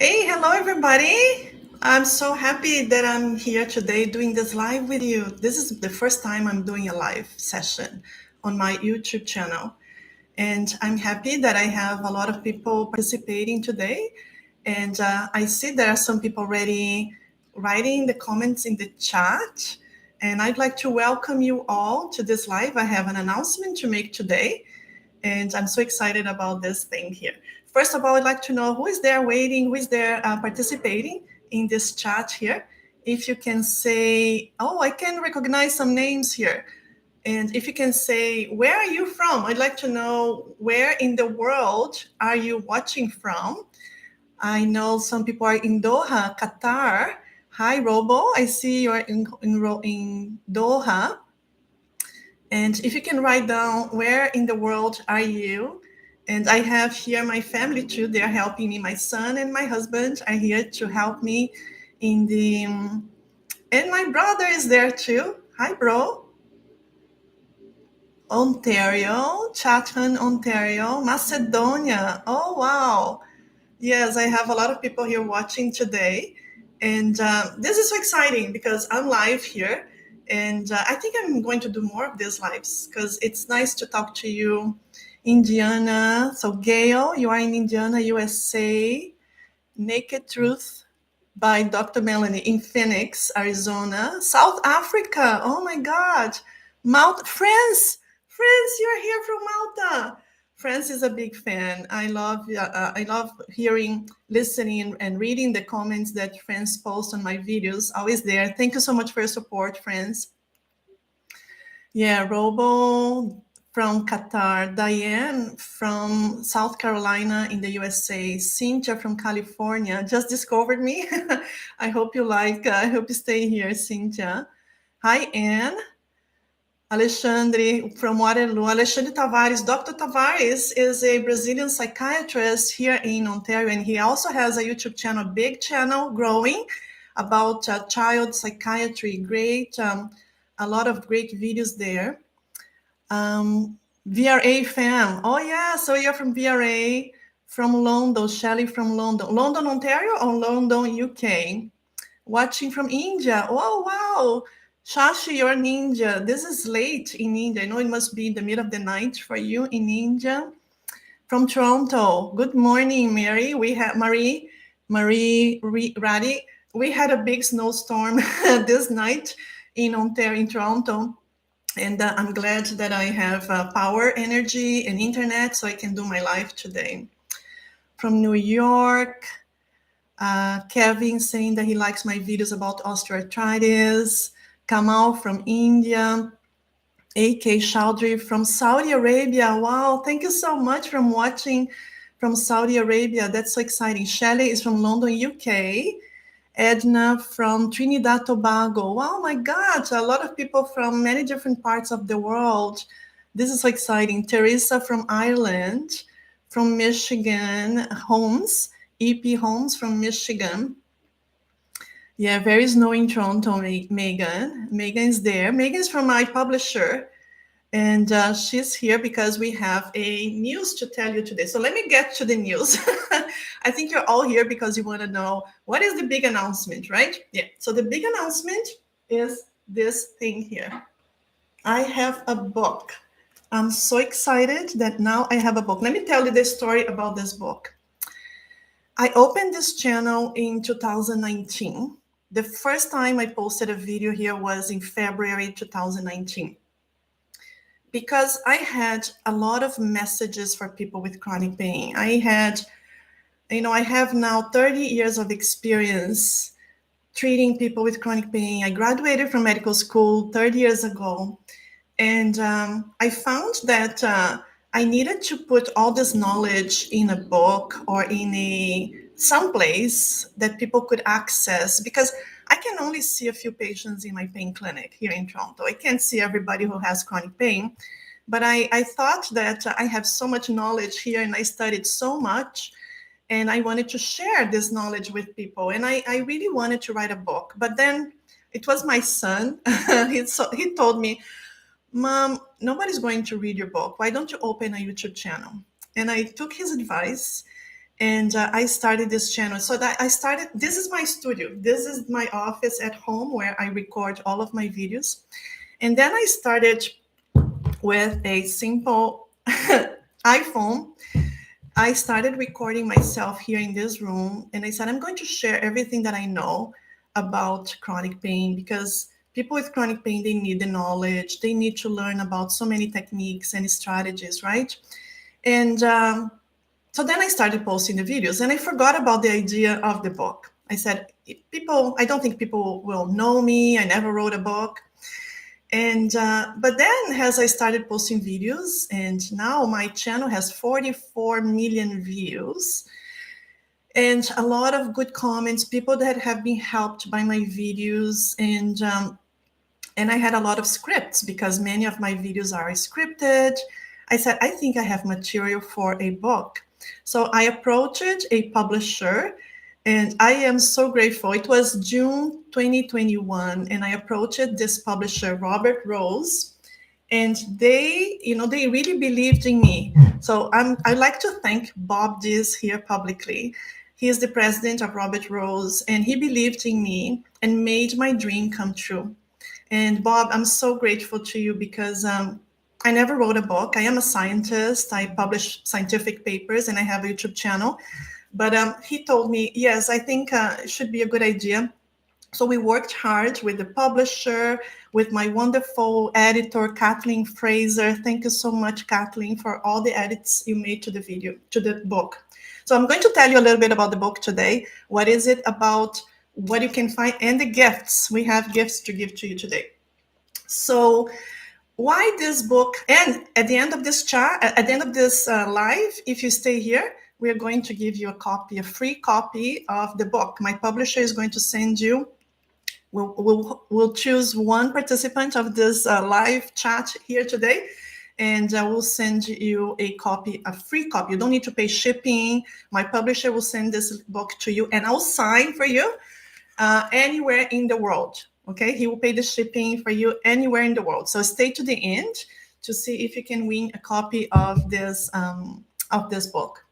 Hey, hello everybody. I'm so happy that I'm here today doing this live with you. This is the first time I'm doing a live session on my YouTube channel. And I'm happy that I have a lot of people participating today. And I see there are some people already writing the comments in the chat. And I'd like to welcome you all to this live. I have an announcement to make today. And I'm so excited about this thing here. First of all, I'd like to know who is there waiting, who is there participating in this chat here. If you can say, oh, I can recognize some names here. And if you can say, where are you from? I'd like to know where in the world are you watching from? I know some people are in Doha, Qatar. Hi, Robo. I see you're in Doha. And if you can write down where in the world are you? And I have here my family too. They are helping me. My son and my husband are here to help me in the. And my brother is there too. Hi, bro. Ontario, Chatham, Ontario, Macedonia. Oh, wow. Yes, I have a lot of people here watching today. And this is so exciting because I'm live here. And I think I'm going to do more of these lives because it's nice to talk to you, Indiana. So, Gail, you are in Indiana, USA. Naked Truth by Dr. Melanie in Phoenix, Arizona. South Africa. Oh my God. Mount France. France, you're here from Malta. France is a big fan. I love hearing, listening, and reading the comments that France posts on my videos. Always there. Thank you so much for your support, France. Yeah, Robo from Qatar, Diane from South Carolina in the USA, Cynthia from California just discovered me. I hope you I hope you stay here, Cynthia. Hi, Anne. Alexandre from Waterloo. Alexandre Tavares. Dr. Tavares is a Brazilian psychiatrist here in Ontario, and he also has a YouTube channel, big channel, growing, about child psychiatry. Great, a lot of great videos there. VRA fam. Oh, yeah, so you're from VRA, from London, Shelley from London. London, Ontario, or London, UK? Watching from India. Oh, wow. Shashi, you're in India. This is late in India. I know it must be the middle of the night for you in India. From Toronto. Good morning, Mary. We have Marie Raddy. We had a big snowstorm this night in Ontario, in Toronto. And I'm glad that I have power, energy, and internet so I can do my live today. From New York, Kevin saying that he likes my videos about osteoarthritis. Kamal from India. AK Chaudhry from Saudi Arabia. Wow, thank you so much for watching from Saudi Arabia. That's so exciting. Shelley is from London, UK. Edna from Trinidad Tobago. Wow, my God, a lot of people from many different parts of the world. This is so exciting. Teresa from Ireland, from Michigan, Holmes, EP Holmes from Michigan. Yeah, very snowy in Toronto, Megan. Megan is there. Megan is from my publisher, and she's here because we have a news to tell you today. So let me get to the news. I think you're all here because you want to know what is the big announcement, right? Yeah. So the big announcement is this thing here. I have a book. I'm so excited that now I have a book. Let me tell you the story about this book. I opened this channel in 2019. The first time I posted a video here was in February 2019. Because I had a lot of messages for people with chronic pain. I have now 30 years of experience treating people with chronic pain. I graduated from medical school 30 years ago. And I found that I needed to put all this knowledge in a book or in someplace that people could access, because I can only see a few patients in my pain clinic here in Toronto. I can't see everybody who has chronic pain. But I thought that I have so much knowledge here and I studied so much, and I wanted to share this knowledge with people. And I really wanted to write a book. But then it was my son. He told me, Mom, nobody's going to read your book. Why don't you open a YouTube channel? And I took his advice. And I started this channel. So that I started, this is my studio. This is my office at home where I record all of my videos. And then I started with a simple iPhone. I started recording myself here in this room, and I said, I'm going to share everything that I know about chronic pain, because people with chronic pain, they need the knowledge. They need to learn about so many techniques and strategies, right? And so then I started posting the videos, and I forgot about the idea of the book. I said, I don't think people will know me. I never wrote a book. And but then as I started posting videos, and now my channel has 44 million views and a lot of good comments, people that have been helped by my videos. And I had a lot of scripts because many of my videos are scripted. I said, I think I have material for a book. So I approached a publisher, and I am so grateful. It was June 2021, and I approached this publisher, Robert Rose, and they really believed in me. So I'd like to thank Bob Diz here publicly. He is the president of Robert Rose, and he believed in me and made my dream come true. And Bob, I'm so grateful to you because I never wrote a book. I am a scientist. I publish scientific papers, and I have a YouTube channel. But he told me, yes, I think it should be a good idea. So we worked hard with the publisher, with my wonderful editor, Kathleen Fraser. Thank you so much, Kathleen, for all the edits you made to the video, to the book. So I'm going to tell you a little bit about the book today. What is it about? What you can find, and the gifts. We have gifts to give to you today. So why this book? And at the end of this live, if you stay here, we are going to give you a free copy of the book. My publisher is going to send you. We'll choose one participant of this live chat here today, and we'll send you a free copy. You don't need to pay shipping. My publisher will send this book to you, and I'll sign for you anywhere in the world. Okay, he will pay the shipping for you anywhere in the world. So stay to the end to see if you can win a copy of this book.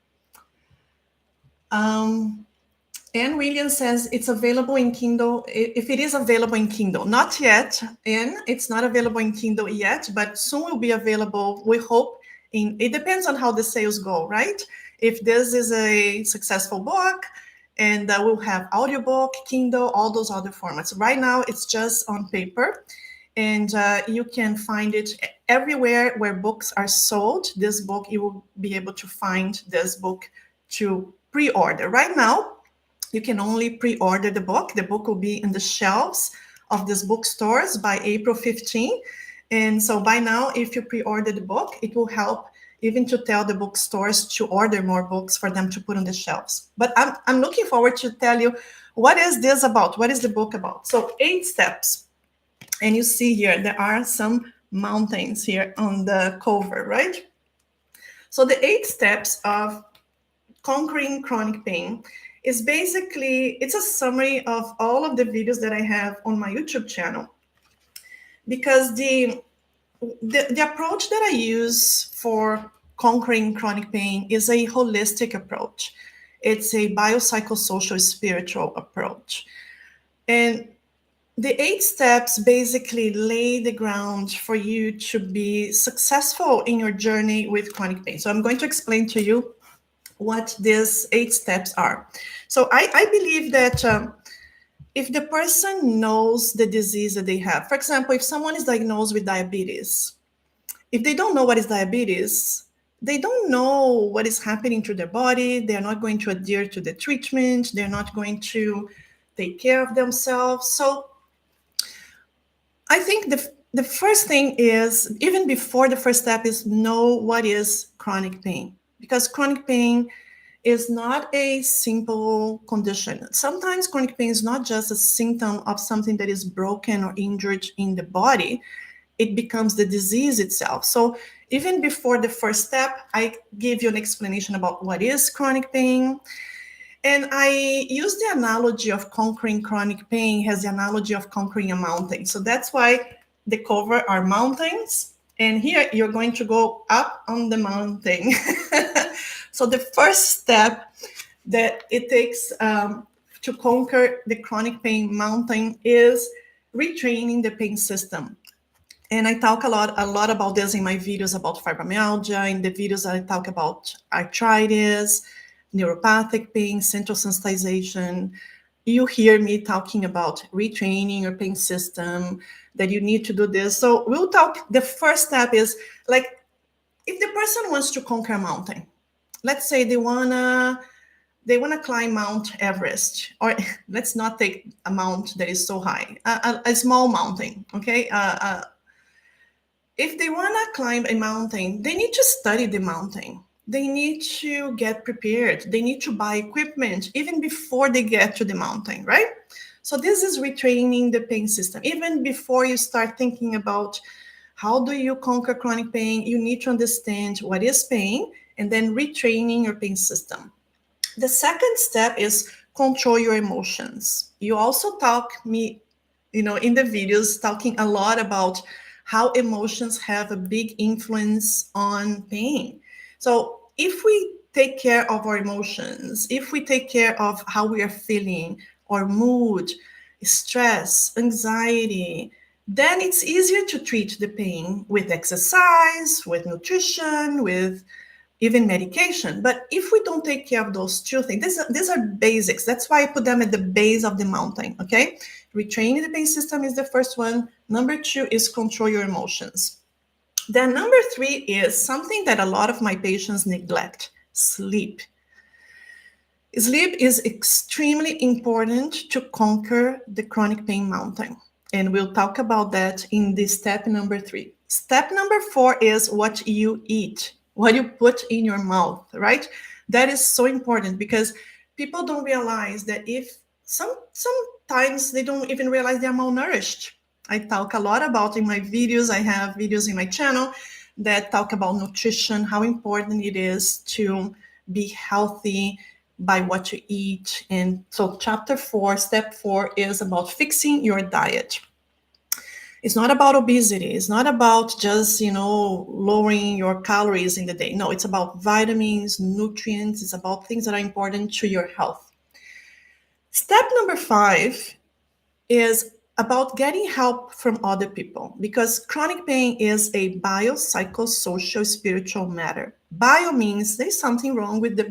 Anne Williams says it's available in Kindle. If it is available in Kindle, not yet. Anne, it's not available in Kindle yet, but soon will be available. We hope. It depends on how the sales go, right? If this is a successful book, and we'll have audiobook, Kindle, all those other formats. Right now, it's just on paper, and you can find it everywhere where books are sold. This book, you will be able to find this book to pre-order. Right now, you can only pre-order the book. The book will be in the shelves of these bookstores by April 15. And so by now, if you pre-order the book, it will help even to tell the bookstores to order more books for them to put on the shelves. But I'm looking forward to tell you, what is this about? What is the book about? So 8 steps. And you see here, there are some mountains here on the cover, right? So the 8 steps of conquering chronic pain is basically, it's a summary of all of the videos that I have on my YouTube channel. Because the approach that I use for conquering chronic pain is a holistic approach. It's a biopsychosocial spiritual approach. And the 8 steps basically lay the ground for you to be successful in your journey with chronic pain. So I'm going to explain to you what these 8 steps are. So I believe that if the person knows the disease that they have, for example, if someone is diagnosed with diabetes, if they don't know what is diabetes, they don't know what is happening to their body, they're not going to adhere to the treatment, they're not going to take care of themselves. So I think the first thing is, even before the first step, is know what is chronic pain. Because chronic pain is not a simple condition. Sometimes chronic pain is not just a symptom of something that is broken or injured in the body. It becomes the disease itself. So even before the first step, I give you an explanation about what is chronic pain. And I use the analogy of conquering chronic pain as the analogy of conquering a mountain. So that's why the cover are mountains. And here you're going to go up on the mountain. So the first step that it takes to conquer the chronic pain mountain is retraining the pain system. And I talk a lot about this in my videos about fibromyalgia. In the videos, I talk about arthritis, neuropathic pain, central sensitization. You hear me talking about retraining your pain system, that you need to do this. So we'll talk. The first step is like, if the person wants to conquer a mountain, let's say they wanna climb Mount Everest, or let's not take a mount that is so high, a small mountain, okay? If they want to climb a mountain, they need to study the mountain. They need to get prepared. They need to buy equipment even before they get to the mountain, right? So this is retraining the pain system. Even before you start thinking about how do you conquer chronic pain, you need to understand what is pain and then retraining your pain system. The second step is control your emotions. You also talk me, in the videos, talking a lot about how emotions have a big influence on pain. So if we take care of our emotions, if we take care of how we are feeling, our mood, stress, anxiety, then it's easier to treat the pain with exercise, with nutrition, with even medication. But if we don't take care of those two things, these are basics. That's why I put them at the base of the mountain, okay? Retraining the pain system is the first one. Number two is control your emotions. Then number three is something that a lot of my patients neglect: sleep. Sleep is extremely important to conquer the chronic pain mountain. And we'll talk about that in this step number three. Step number four is what you eat, what you put in your mouth, right? That is so important because people don't realize that if sometimes they don't even realize they're malnourished. I talk a lot about in my videos. I have videos in my channel that talk about nutrition, how important it is to be healthy by what you eat. And so chapter 4, step 4 is about fixing your diet. It's not about obesity. It's not about just, lowering your calories in the day. No, it's about vitamins, nutrients. It's about things that are important to your health. Step number 5 is about getting help from other people, because chronic pain is a biopsychosocial spiritual matter. Bio means there's something wrong with the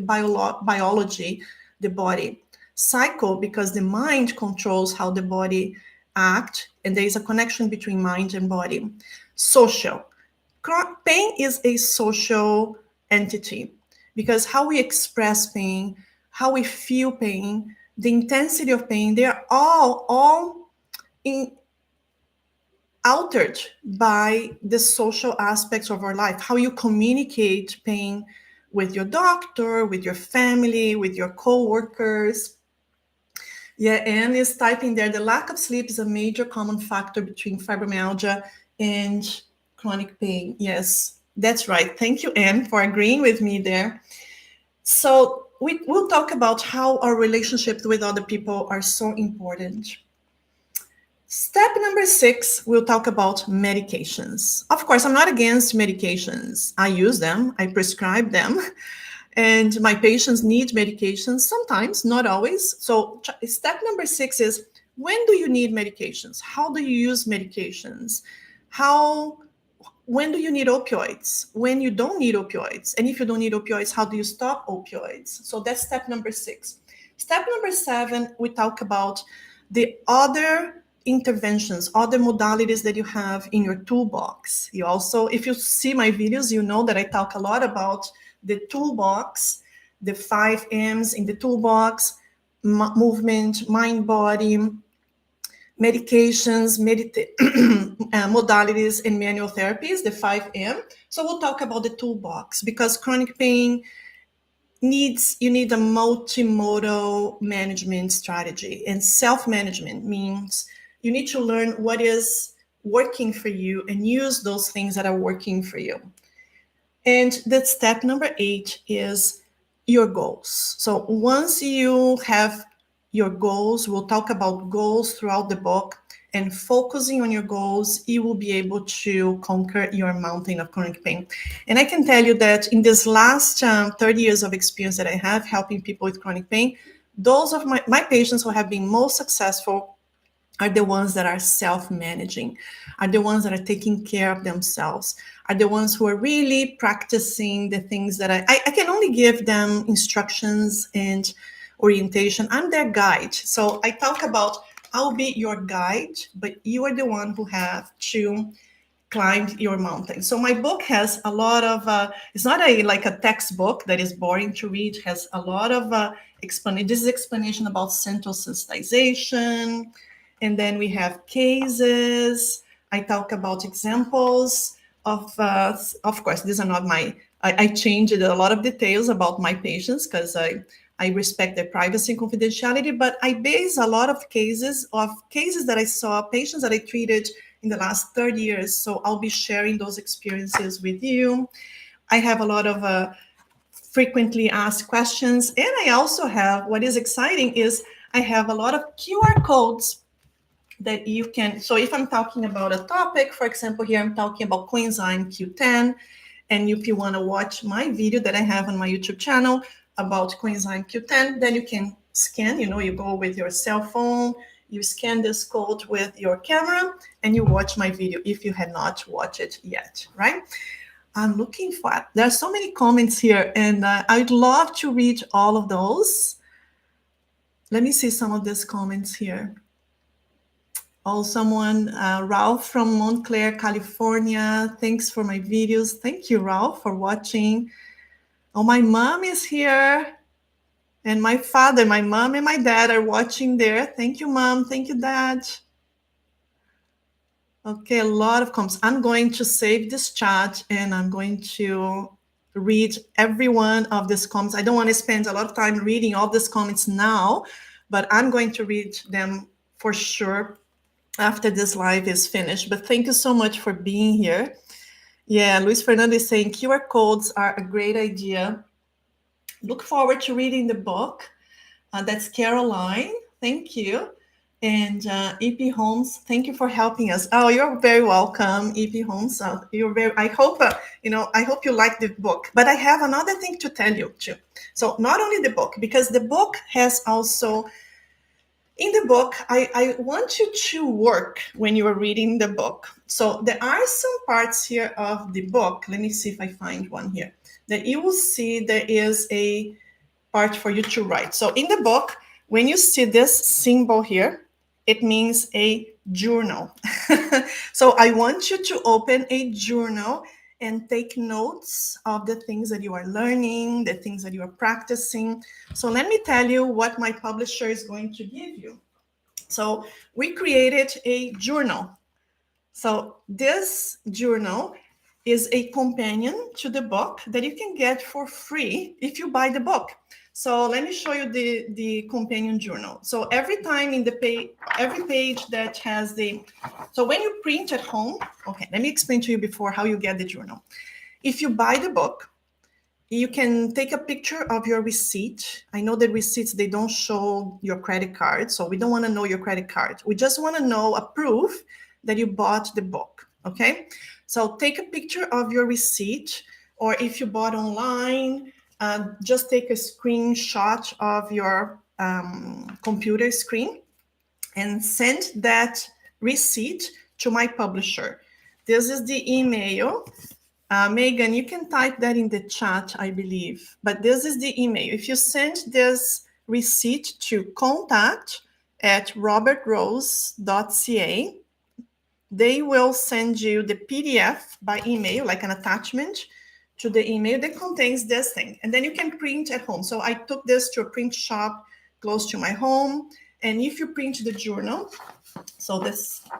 biology, the body. Psycho, because the mind controls how the body acts, and there is a connection between mind and body. Social. Pain is a social entity, because how we express pain, how we feel pain, the intensity of pain, they are all altered by the social aspects of our life, how you communicate pain with your doctor, with your family, with your co-workers. Yeah, Anne is typing there, the lack of sleep is a major common factor between fibromyalgia and chronic pain. Yes, that's right. Thank you, Anne, for agreeing with me there. So we'll talk about how our relationships with other people are so important. Step number 6, we'll talk about medications. Of course, I'm not against medications. I use them, I prescribe them, and my patients need medications sometimes, not always. So step number 6 is, when do you need medications? How do you use medications? When do you need opioids? When you don't need opioids? And if you don't need opioids, how do you stop opioids? So that's step number 6. Step number 7, we talk about the other interventions, other modalities that you have in your toolbox. You also, if you see my videos, you know that I talk a lot about the toolbox, the 5 M's in the toolbox: movement, mind, body, medications, modalities, and manual therapies, the 5M. So we'll talk about the toolbox, because chronic pain you need a multimodal management strategy. And self-management means you need to learn what is working for you and use those things that are working for you. And that step number 8 is your goals. So once you have your goals, we'll talk about goals throughout the book, and focusing on your goals, you will be able to conquer your mountain of chronic pain. And I can tell you that in this last 30 years of experience that I have helping people with chronic pain, those of my patients who have been most successful are the ones that are self-managing, are the ones that are taking care of themselves, are the ones who are really practicing the things that I can only give them instructions and orientation. I'm their guide. So I talk about I'll be your guide, but you are the one who have to climb your mountain. So my book has a lot of, it's not like a textbook that is boring to read, it has a lot of explanation. This is explanation about central sensitization. And then we have cases. I talk about examples of course, these are not I changed a lot of details about my patients because I respect their privacy and confidentiality, but I base a lot of cases that I saw, patients that I treated in the last 30 years. So I'll be sharing those experiences with you. I have a lot of frequently asked questions. And I also have, what is exciting is I have a lot of QR codes that you can, so if I'm talking about a topic, for example, here I'm talking about coenzyme Q10, and if you want to watch my video that I have on my YouTube channel about coenzyme Q10, then you can scan, you go with your cell phone, you scan this code with your camera, and you watch my video if you had not watched it yet, right? I'm looking for, there are so many comments here, and I'd love to read all of those. Let me see some of these comments here. Oh, someone, Ralph from Montclair, California. Thanks for my videos. Thank you, Ralph, for watching. Oh, my mom is here. And my father, my mom and my dad are watching there. Thank you, Mom. Thank you, Dad. Okay, a lot of comments. I'm going to save this chat and I'm going to read every one of these comments. I don't want to spend a lot of time reading all these comments now, but I'm going to read them for sure after this live is finished. But thank you so much for being here. Yeah, Luis Fernando is saying QR codes are a great idea. Look forward to reading the book. That's Caroline. Thank you. And EP Holmes, thank you for helping us. Oh, you're very welcome, EP Holmes. I hope I hope you like the book. But I have another thing to tell you too. So not only the book, because the book has also, in the book, I want you to work when you are reading the book. So there are some parts here of the book. Let me see if I find one here. That you will see there is a part for you to write. So in the book, when you see this symbol here, it means a journal. So I want you to open a journal and take notes of the things that you are learning, the things that you are practicing. So let me tell you what my publisher is going to give you. So we created a journal. So this journal is a companion to the book that you can get for free if you buy the book. So let me show you the companion journal. So every time in the page, every page that has so when you print at home, okay, let me explain to you before how you get the journal. If you buy the book, you can take a picture of your receipt. I know that receipts, they don't show your credit card, so we don't want to know your credit card. We just want to know a proof that you bought the book, okay? So take a picture of your receipt, or if you bought online, just take a screenshot of your computer screen and send that receipt to my publisher. This is the email. Megan, you can type that in the chat, I believe. But this is the email. If you send this receipt to contact@robertrose.ca, they will send you the PDF by email, like an attachment to the email that contains this thing. And then you can print at home. So I took this to a print shop close to my home. And if you print the journal, so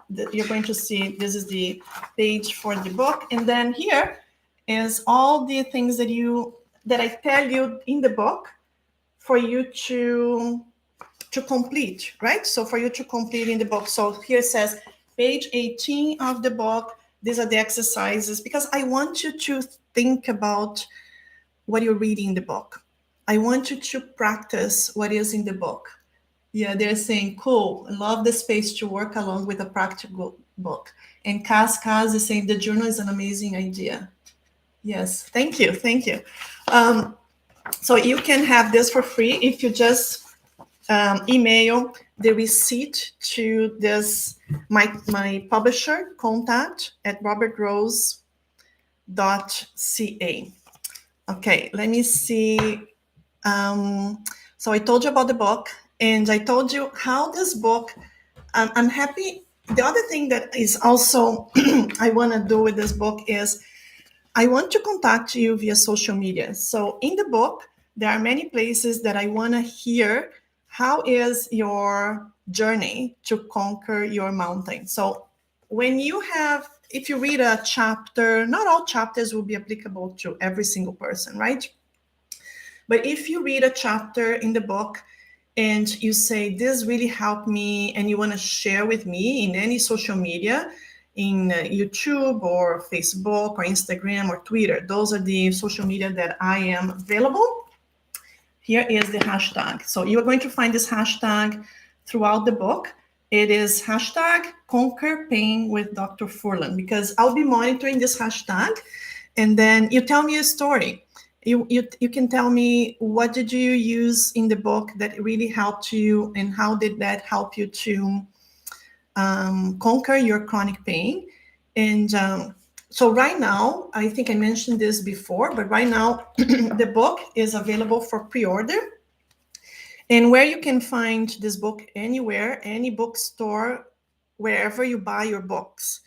you're going to see, this is the page for the book. And then here is all the things that I tell you in the book for you to complete, right? So for you to complete in the book. So here it says, page 18 of the book, these are the exercises, because I want you to think about what you're reading in the book. I want you to practice what is in the book. Yeah, they're saying, cool, love the space to work along with a practical book. And Kaz is saying the journal is an amazing idea. Yes, thank you, thank you. So you can have this for free if you just email the receipt to this my publisher contact at robertrose.ca. Okay, let me see. So I told you about the book, and I told you how this book. I'm happy. The other thing that is also I want to do with this book is I want to contact you via social media. So in the book, there are many places that I want to hear how is your journey to conquer your mountain. So when you have, if you read a chapter, not all chapters will be applicable to every single person, right? But if you read a chapter in the book and you say, this really helped me, and you want to share with me in any social media, in YouTube or Facebook or Instagram or Twitter, those are the social media that I am available. Here is the hashtag. So you are going to find this hashtag throughout the book. It is hashtag Conquer Pain with Dr. Furlan, because I'll be monitoring this hashtag. And then you tell me a story. You can tell me what did you use in the book that really helped you, and how did that help you to conquer your chronic pain. And so right now, I think I mentioned this before, but right now the book is available for pre-order. And where you can find this book anywhere, any bookstore, wherever you buy your books.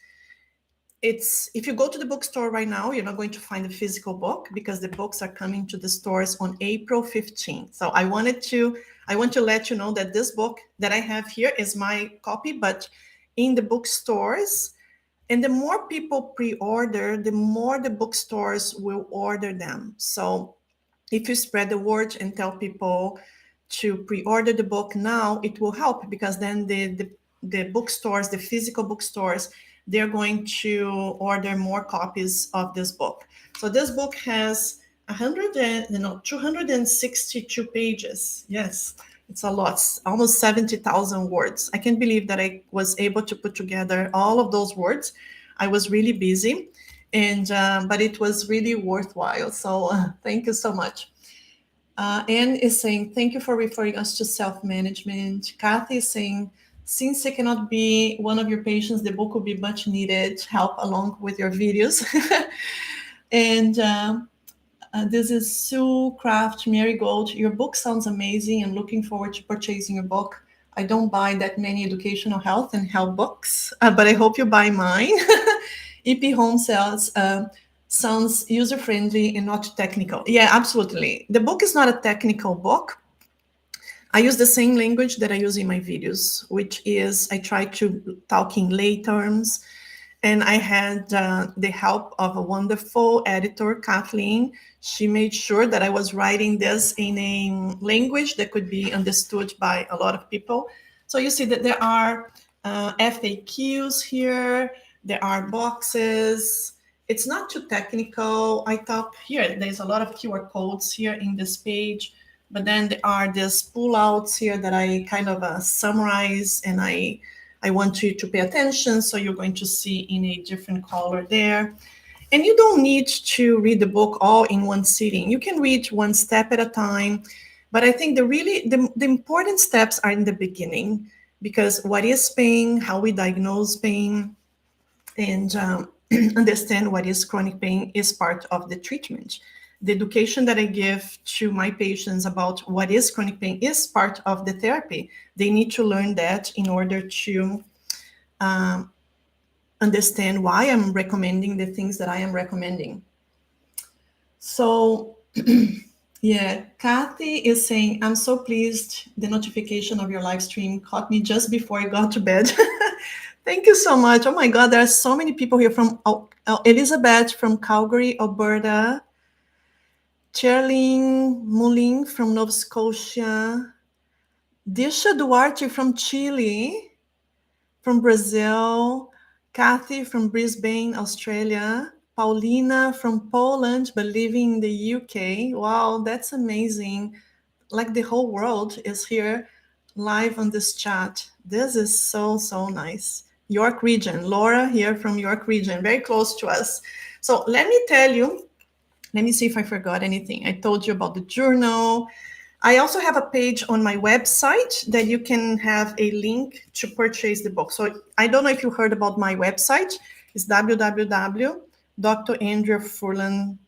It's, if you go to the bookstore right now, you're not going to find a physical book because the books are coming to the stores on April 15th. So I want to let you know that this book that I have here is my copy, but in the bookstores. And the more people pre-order, the more the bookstores will order them. So if you spread the word and tell people to pre-order the book now, it will help, because then the bookstores, the physical bookstores, they're going to order more copies of this book. So this book has 262 pages. Yes, it's a lot, almost 70,000 words. I can't believe that I was able to put together all of those words. I was really busy, and but it was really worthwhile. So thank you so much. Anne is saying, thank you for referring us to self-management. Kathy is saying, since I cannot be one of your patients, the book will be much needed help along with your videos. And this is Sue Craft Marigold. Your book sounds amazing. I'm looking forward to purchasing your book. I don't buy that many educational health and health books, but I hope you buy mine. EP Home Sales sounds user-friendly and not technical. Yeah, absolutely. The book is not a technical book. I use the same language that I use in my videos, which is I try to talk in lay terms. And I had the help of a wonderful editor, Kathleen. She made sure that I was writing this in a language that could be understood by a lot of people. So you see that there are FAQs here, there are boxes. It's not too technical. I thought here, there's a lot of QR codes here in this page, but then there are these pull-outs here that I kind of summarize, and I want you to pay attention. So you're going to see in a different color there. And you don't need to read the book all in one sitting. You can read one step at a time. But I think the important steps are in the beginning, because what is pain, how we diagnose pain, and understand what is chronic pain is part of the treatment. The education that I give to my patients about what is chronic pain is part of the therapy. They need to learn that in order to understand why I'm recommending the things that I am recommending. So, yeah, Kathy is saying, I'm so pleased the notification of your live stream caught me just before I got to bed. Thank you so much. Oh my God, there are so many people here from Elizabeth from Calgary, Alberta, Cherlyn Mullin from Nova Scotia, Disha Duarte from Chile, from Brazil, Kathy from Brisbane, Australia, Paulina from Poland, but living in the UK. Wow, that's amazing. Like the whole world is here live on this chat. This is so, so nice. York region, Laura here from York region, very close to us. So let me tell you, let me see if I forgot anything. I told you about the journal. I also have a page on my website that you can have a link to purchase the book. So I don't know if you heard about my website. It's www.drandreafurlan,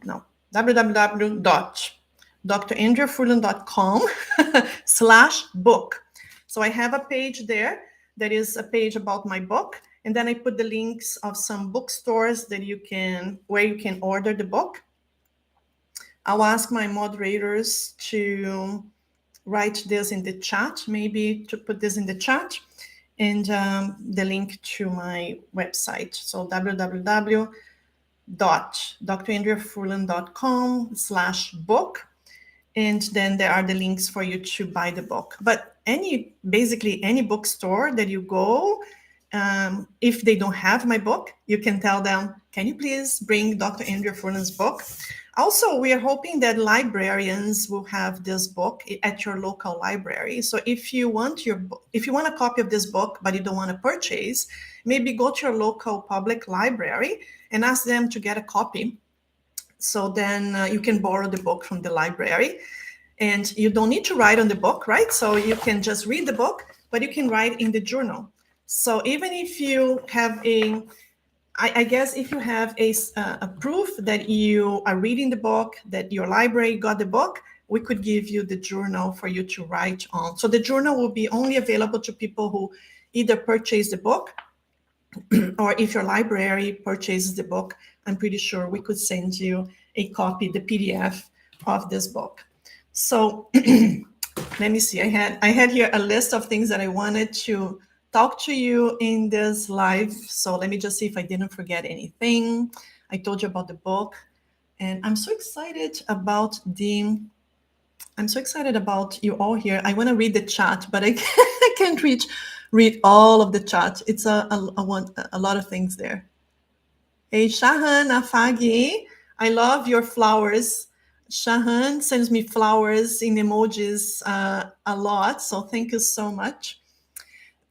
no, www.drandreafurlan.com/book. So I have a page there that is a page about my book. And then I put the links of some bookstores that where you can order the book. I'll ask my moderators to write this in the chat, maybe to put this in the chat, and the link to my website. So www.drandreafurlan.com/book. And then there are the links for you to buy the book. But basically any bookstore that you go, if they don't have my book, you can tell them, can you please bring Dr. Andrea Furlan's book? Also, we are hoping that librarians will have this book at your local library. So if you want a copy of this book, but you don't want to purchase, maybe go to your local public library and ask them to get a copy. So then you can borrow the book from the library, and you don't need to write on the book, right? So you can just read the book, but you can write in the journal. So even if you have I guess if you have a proof that you are reading the book, that your library got the book, we could give you the journal for you to write on. So the journal will be only available to people who either purchase the book or if your library purchases the book, I'm pretty sure we could send you a copy, the PDF of this book. So let me see. I had here a list of things that I wanted to talk to you in this live. So let me just see if I didn't forget anything. I told you about the book, and I'm so excited about you all here. I want to read the chat, but I can't read all of the chat. It's a lot of things there. Hey, Shahan Afagi, I love your flowers. Shahan sends me flowers in emojis a lot, so thank you so much.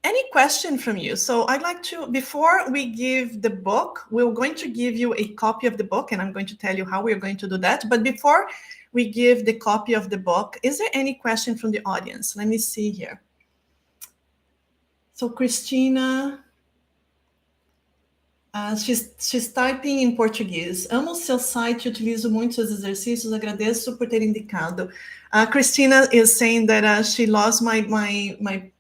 Any question from you? So I'd like to, before we give the book, we're going to give you a copy of the book, and I'm going to tell you how we're going to do that. But before we give the copy of the book, is there any question from the audience? Let me see here. So Christina, she's typing em português. Amo o seu site, utilizo muitos exercícios, agradeço por ter indicado. Christina is saying that she loves my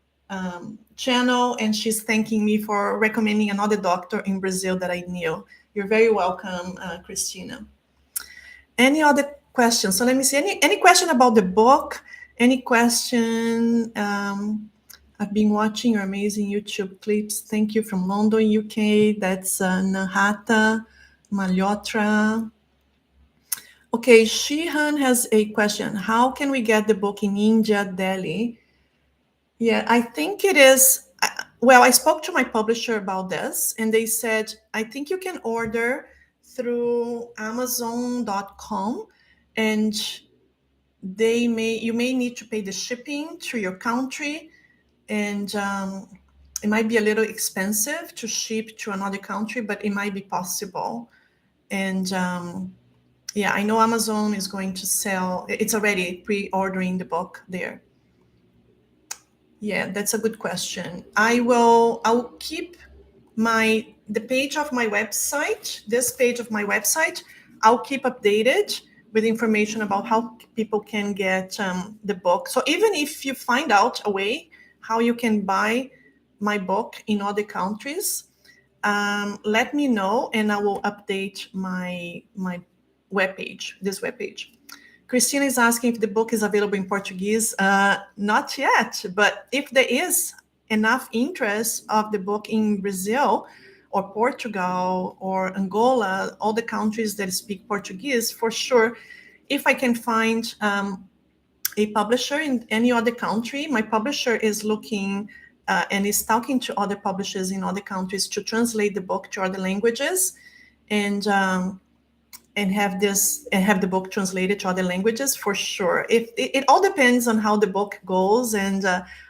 channel, and she's thanking me for recommending another doctor in Brazil that I knew. You're very welcome, Christina. Any other questions? So let me see. Any question about the book? Any question? I've been watching your amazing YouTube clips. Thank you from London, UK. That's Nahata Malhotra. Okay, Shihan has a question. How can we get the book in India, Delhi? Yeah, I think it is. Well, I spoke to my publisher about this, and they said, I think you can order through Amazon.com, and you may need to pay the shipping to your country, and it might be a little expensive to ship to another country, but it might be possible. And yeah, I know Amazon is going to sell. It's already pre-ordering the book there. Yeah, that's a good question. I'll keep the page of my website, this page of my website, I'll keep updated with information about how people can get the book. So even if you find out a way how you can buy my book in other countries, let me know, and I will update my webpage, this webpage. Christina is asking if the book is available in Portuguese. Not yet, but if there is enough interest of the book in Brazil or Portugal or Angola, all the countries that speak Portuguese, for sure, if I can find a publisher in any other country, my publisher is looking and is talking to other publishers in other countries to translate the book to other languages. And and have the book translated to other languages for sure. If it all depends on how the book goes, and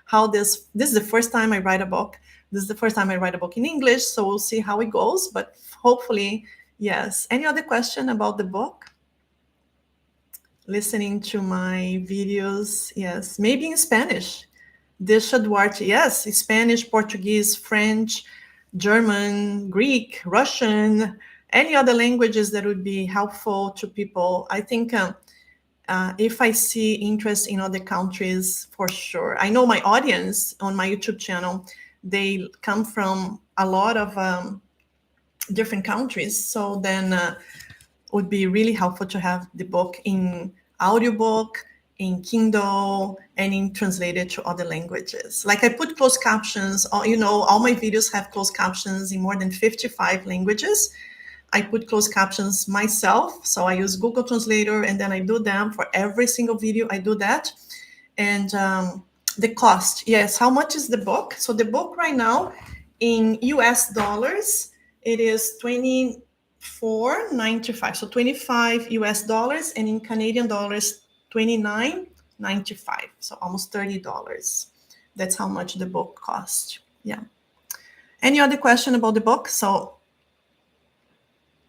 how this is the first time I write a book. This is the first time I write a book in English, so we'll see how it goes. But hopefully, yes. Any other question about the book? Listening to my videos, yes, maybe in Spanish. Desha Duarte, yes, Spanish, Portuguese, French, German, Greek, Russian, any other languages that would be helpful to people. I think if I see interest in other countries, for sure. I know my audience on my YouTube channel, they come from a lot of different countries. So then would be really helpful to have the book in audiobook, in Kindle, and in translated to other languages. Like I put closed captions, all my videos have closed captions in more than 55 languages. I put closed captions myself. So I use Google Translator, and then I do them for every single video. I do that. And the cost, yes, how much is the book? So the book right now in US dollars, it is $24.95. So 25 US dollars, and in Canadian dollars, $29.95. So almost $30. That's how much the book cost. Yeah. Any other question about the book? So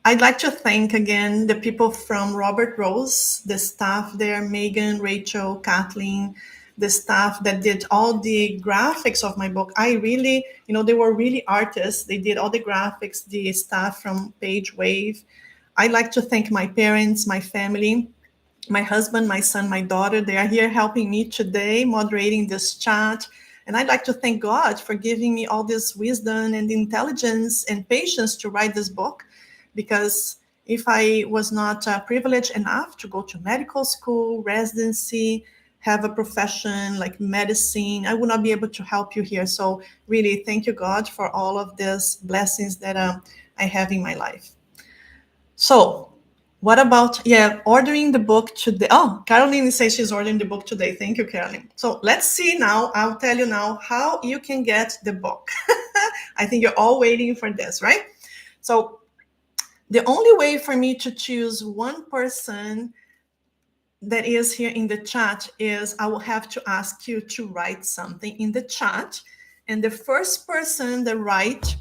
I'd like to thank again the people from Robert Rose, the staff there, Megan, Rachel, Kathleen, the staff that did all the graphics of my book. I really, they were really artists. They did all the graphics, the staff from Page Wave. I'd like to thank my parents, my family, my husband, my son, my daughter. They are here helping me today, moderating this chat. And I'd like to thank God for giving me all this wisdom and intelligence and patience to write this book. Because if I was not privileged enough to go to medical school, residency, have a profession like medicine, I would not be able to help you here. So really, thank you, God, for all of these blessings that I have in my life. So what about, ordering the book today? Oh, Caroline says she's ordering the book today. Thank you, Caroline. So let's see now. I'll tell you now how you can get the book. I think you're all waiting for this, right? So the only way for me to choose one person that is here in the chat is I will have to ask you to write something in the chat. And the first person that write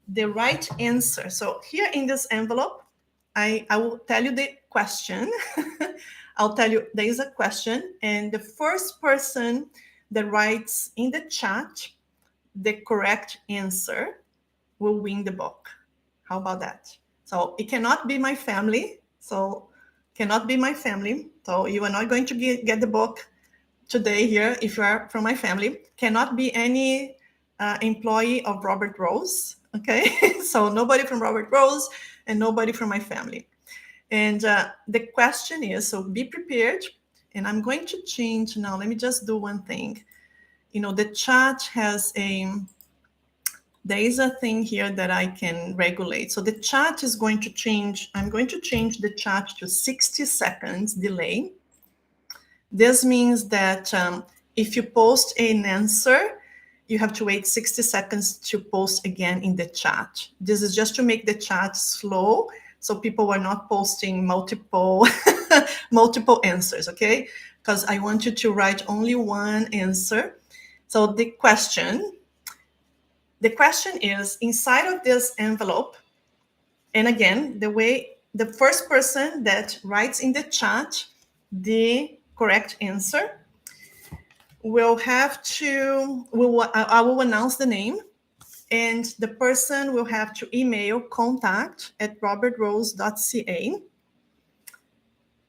the right answer. So here in this envelope, I will tell you the question. I'll tell you there is a question. And the first person that writes in the chat the correct answer will win the book. How about that? So it cannot be my family. So you are not going to get the book today here if you are from my family. Cannot be any employee of Robert Rose. Okay, so nobody from Robert Rose and nobody from my family. And the question is, so be prepared. And I'm going to change now. Let me just do one thing. The chat has there is a thing here that I can regulate. So the chat is going to change. I'm going to change the chat to 60 seconds delay. This means that if you post an answer, you have to wait 60 seconds to post again in the chat. This is just to make the chat slow, so people are not posting multiple answers, okay? Because I want you to write only one answer. So the question is inside of this envelope. And again, the first person that writes in the chat the correct answer I will announce the name, and the person will have to email contact@robertrose.ca.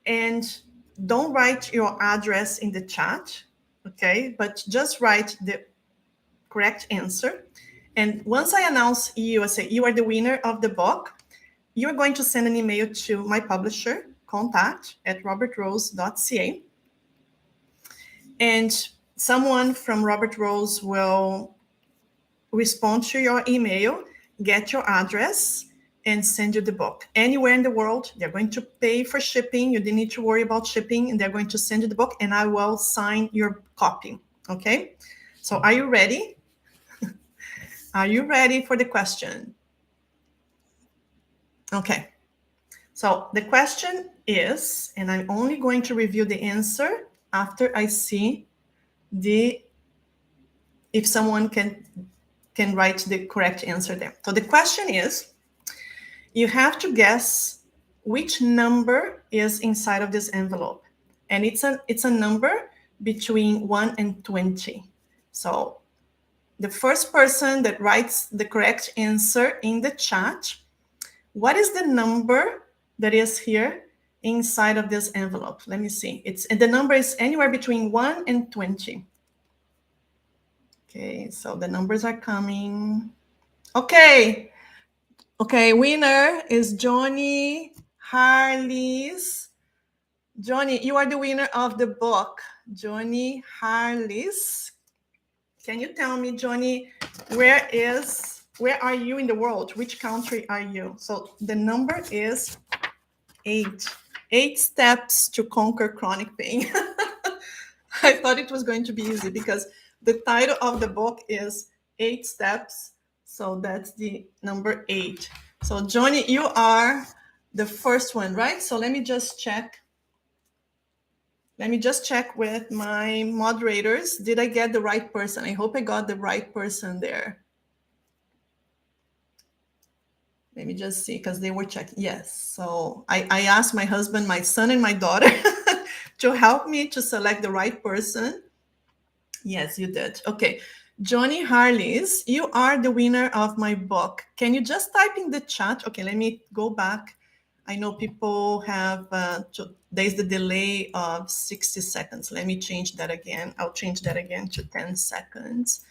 And don't write your address in the chat, okay? But just write the correct answer. And once I announce you, I say you are the winner of the book, you're going to send an email to my publisher, contact@robertrose.ca. And someone from Robert Rose will respond to your email, get your address, and send you the book. Anywhere in the world, they're going to pay for shipping. You don't need to worry about shipping, and they're going to send you the book, and I will sign your copy, okay? So are you ready? Are you ready for the question? Okay. So the question is, and I'm only going to review the answer after I see if someone can write the correct answer there. So the question is, you have to guess which number is inside of this envelope. And it's a number between 1 and 20. So the first person that writes the correct answer in the chat, what is the number that is here inside of this envelope? Let me see. The number is anywhere between 1 and 20. Okay, so the numbers are coming. Okay, winner is Johnny Harleys. Johnny, you are the winner of the book. Johnny Harleys. Can you tell me, Johnny, where are you in the world? Which country are you? So the number is 8. 8 steps to conquer chronic pain. I thought it was going to be easy because the title of the book is 8 steps. So that's the number 8. So Johnny, you are the first one, right? So let me just check. Let me just check with my moderators. Did I get the right person? I hope I got the right person there. Let me just see, because they were checking. Yes. So I asked my husband, my son, and my daughter to help me to select the right person. Yes, you did. Okay. Johnny Harleys, you are the winner of my book. Can you just type in the chat? Okay, let me go back. I know people have, there's the delay of 60 seconds. Let me change that again. I'll change that again to 10 seconds.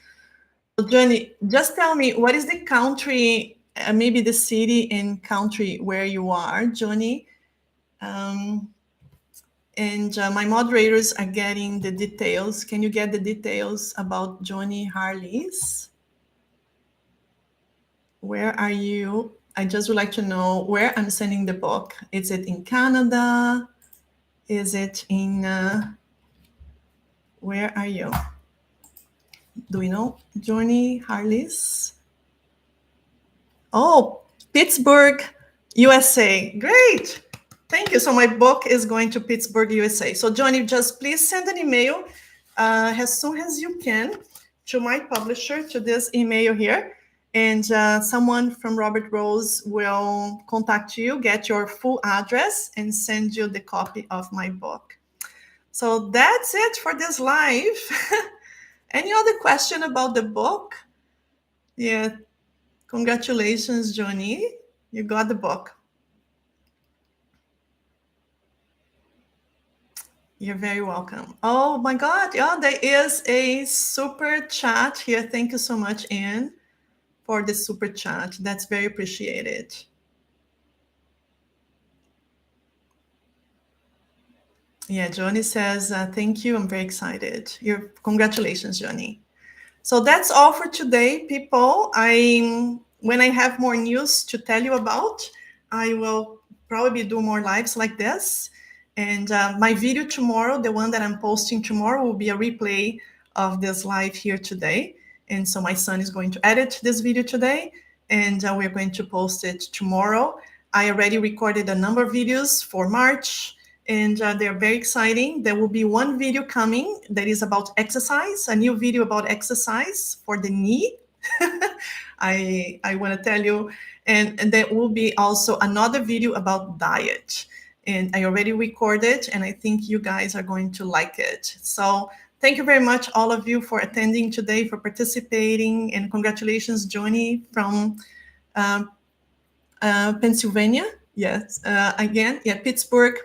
So Johnny, just tell me, what is the country, maybe the city and country where you are, Johnny? And my moderators are getting the details. Can you get the details about Johnny Harleys? Where are you? I just would like to know where I'm sending the book. Is it in Canada? Is it in, where are you? Do we know Johnny Harleys? Oh, Pittsburgh, USA. Great. Thank you. So my book is going to Pittsburgh, USA. So Johnny, just please send an email as soon as you can to my publisher, to this email here. And someone from Robert Rose will contact you, get your full address, and send you the copy of my book. So that's it for this live. Any other question about the book? Yeah. Congratulations, Johnny. You got the book. You're very welcome. Oh my God. Yeah, there is a super chat here. Thank you so much, Anne, for the super chat. That's very appreciated. Yeah, Johnny says, thank you. I'm very excited. Congratulations, Johnny. So that's all for today, people. When I have more news to tell you about, I will probably do more lives like this. And my video tomorrow, the one that I'm posting tomorrow, will be a replay of this live here today. And so my son is going to edit this video today, and we're going to post it tomorrow. I already recorded a number of videos for March, and they're very exciting. There will be one video coming that is about exercise, a new video about exercise for the knee. I want to tell you, and there will be also another video about diet. And I already recorded, and I think you guys are going to like it. So thank you very much, all of you, for attending today, for participating, and congratulations, Johnny from Pennsylvania. Yes, again, yeah, Pittsburgh,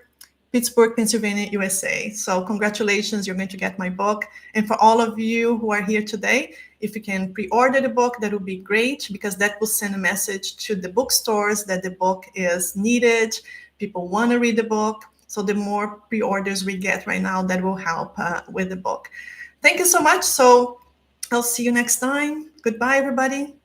Pennsylvania, USA. So congratulations, you're going to get my book. And for all of you who are here today, if you can pre-order the book, that would be great, because that will send a message to the bookstores that the book is needed. People want to read the book. So the more pre-orders we get right now, that will help with the book. Thank you so much. So I'll see you next time. Goodbye, everybody.